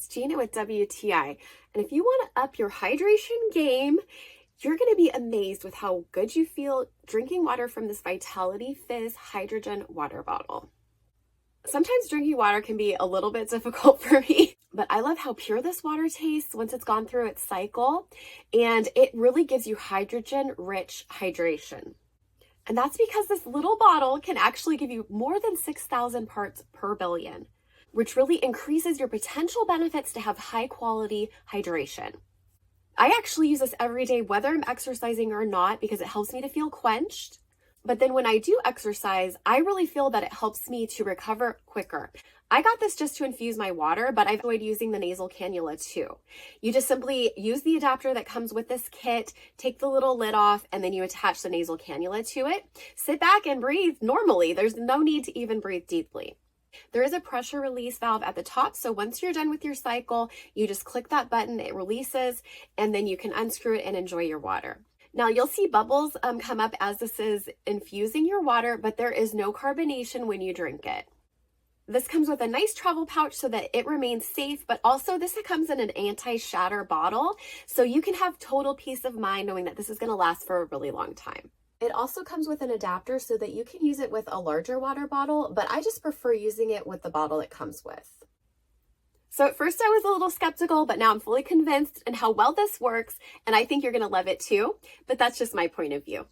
it's Gina with WTI. And if you want to up your hydration game, you're going to be amazed with how good you feel drinking water from this Vitality Fizz hydrogen water bottle. Sometimes drinking water can be a little bit difficult for me, but I love how pure this water tastes once it's gone through its cycle, and it really gives you hydrogen-rich hydration. And that's because this little bottle can actually give you more than 6,000 parts per billion, which really increases your potential benefits to have high-quality hydration. I actually use this every day, whether I'm exercising or not, because it helps me to feel quenched. But then when I do exercise, I really feel that it helps me to recover quicker. I got this just to infuse my water, but I've enjoyed using the nasal cannula too. You just simply use the adapter that comes with this kit, take the little lid off, and then you attach the nasal cannula to it. Sit back and breathe normally. There's no need to even breathe deeply. There is a pressure release valve at the top, so once you're done with your cycle, you just click that button, it releases, and then you can unscrew it and enjoy your water. Now you'll see bubbles come up as this is infusing your water, but there is no carbonation when you drink it. This comes with a nice travel pouch so that it remains safe, but also this comes in an anti-shatter bottle, so you can have total peace of mind knowing that this is going to last for a really long time. It also comes with an adapter so that you can use it with a larger water bottle, but I just prefer using it with the bottle it comes with. So at first I was a little skeptical, but now I'm fully convinced in how well this works, and I think you're going to love it too, but that's just my point of view.